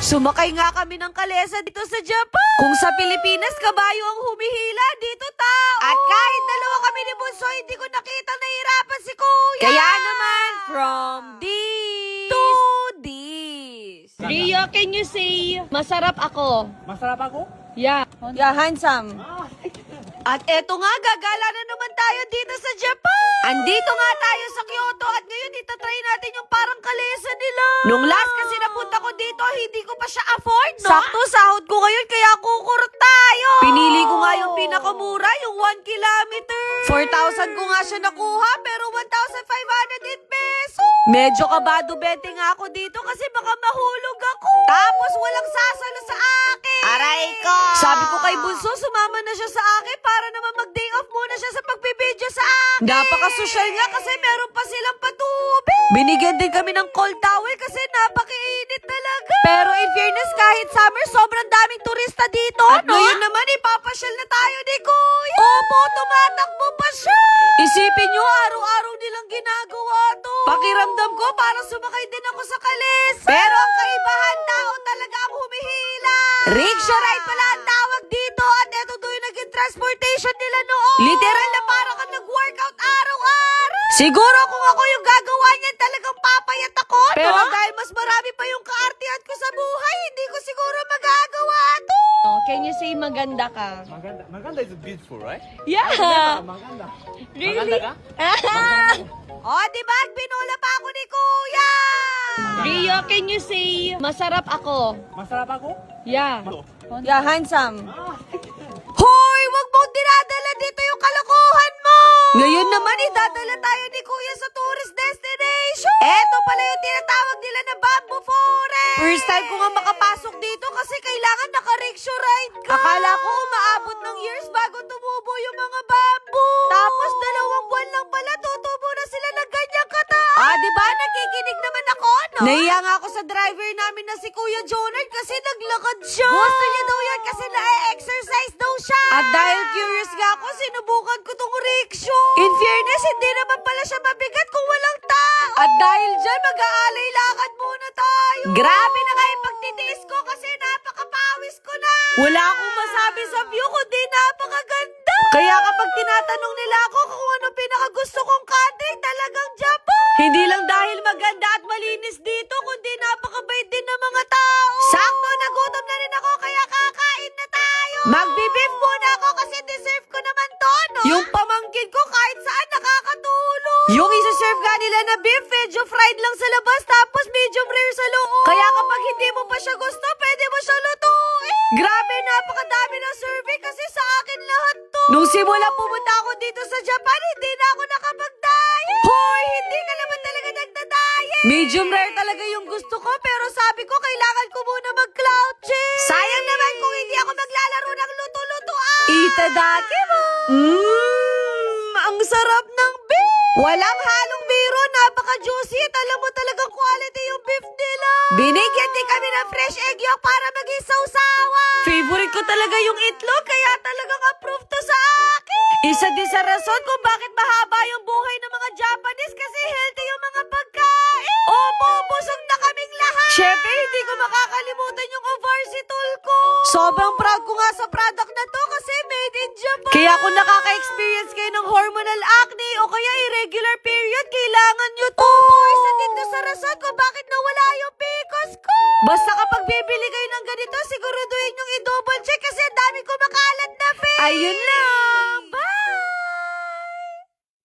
Sumakay nga kami ng kalesa dito sa Japan. Kung sa Pilipinas, kabayo ang humihila, dito tao. At kahit dalawa kami ni Bunso, hindi ko nakita nahihirapan si Kuya. Kaya naman, from this to this. Rio, can you say, masarap ako? Masarap ako? Yeah. Yeah, handsome. At eto nga, gagala na naman tayo dito sa Japan. Andito nga tayo sa Kyoto at ngayon itatry natin yung parang kalesa nila. Nung last kasi napunta ko dito, hindi ko pa siya afford, no? Sakto, sahod ko ngayon kaya kukurot tayo. Pinili ko nga yung pinakamura, yung 1 kilometer. 4,000 ko nga siya nakuha, pero 1,500 pesos. Medyo kabado-bete nga ako dito kasi baka mahulog ako. Tapos walang sasalo sa akin. Aray ko! Sabi ko kay Bunso, sumama na siya sa akin para naman mag-day off muna siya sa pagbibideo sa akin. Napaka-social nga kasi meron pa silang patubig. Binigyan din kami ng cold towel kasi napakainit talaga. Pero in fairness, kahit summer, sobrang daming turista dito. At ngayon naman, ipapasyal na tayo ni Kuya. Opo, tumatakbo pa siya. Isipin nyo, araw-araw nilang ginagawa to. Pakiramdam ko, parang sumakay din ako sa kalesa. Pero ang kaibahan, tao talaga ang humihila. Rickshaw ride pala ang tawag dito at eto to yung naging transportation nila noon. Literal na parang kang nag-workout araw-araw. Siguro kung ako yung gagawa niyan, talagang papayat ako, no? Pero dahil mas marami pa yung kaartihan ko sa buhay, hindi ko siguro magagawa to. Can you say maganda ka? Maganda. Maganda is beautiful, right? Yeah. Maganda. Really? Maganda ka? Oh, diba? Binula pa ako ni Kuya. Rio, can you say, masarap ako? Masarap ako? Yeah. Yeah, handsome. Hoy, wag mong dinadala dito yung kalokohan mo! Ngayon naman, idadala tayo ni Kuya sa tourist destination. Eto pala yung tinatawag nila na bamboo forest. First time ko nga makapasok dito kasi kailangan naka-rickshaw ride ka. Akala ko umaabot ng years bago tumubo yung mga bamboo. Tapos 2 buwan lang pala, tutubo na sila ng ganyang kataas. Ah, diba? Nakikinig naman ako, no? Nahiya nga ako sa driver namin na si Kuya Jonard kasi naglakad siya. Gusto niya daw yan kasi na-exercise daw siya. At dahil curious nga ako, sinubukan ko tong rickshaw. In fairness, hindi naman pala siya mabigat kung walang tao. At dahil dyan, mag-aalay lakad muna tayo. Grabe na nga yung pagtitiis ko kasi napakapawis ko na. Wala akong masabi sa view kundi napakaganda. Kaya kapag tinatanong nila ako kung ano pinakagusto kong country, talagang Japan. Hindi lang dahil maganda at malinis dito, kundi napakabait din ng mga tao. Sakto, nagutom na rin ako kaya kakain na tayo. Magbe-beef muna ako kasi deserve ko naman to, no? Yung pamangkin ko kahit saan nakakatulong. Yung isa-serve nga nila na beef, medyo fried lang sa labas tapos medium rare sa loob. Kaya kapag hindi mo pa siya gusto, pwede mo siya lutuin. Grabe, napakadami ng survey kasi sa akin lahat to. Nung simula pumunta ako dito sa Japan, hindi na ako nakapag-diet. Hoy, hindi ka naman talaga nagda-diet. Medium rare talaga yung gusto ko pero sabi ko kailangan ko muna mag-cloud chase. Sayang naman kung hindi ako maglalaro ng luto-lutoan. Itadaki mo. Ang sarap ng beef. Walang halong biro, napaka-juicy at alam mo talagang quality yung beef nila. Binigyan din kami ng fresh egg yolk para maging sausawa. Favorite ko talaga yung itlog kaya talagang approve to sa akin. Isa din sa rason kung bakit mahaba yung buhay ng mga Japanese kasi healthy yung mga pagkain. Opo, busog na kaming lahat. Syempre, hindi ko makakalimutan yung Ovarsitol ko. Sobrang proud ko nga sa product na to kasi made in Japan. Kaya kung nakaka-experience kayo ng hormonal acne o kaya irregular period, kailangan nyo to. Isa din to sa rason kung bakit nawala yung PCOS ko. Basta kapag bibili kayo ng ganito, siguraduhin yung i-double check kasi ang dami ko makalat na face. Ayun lang.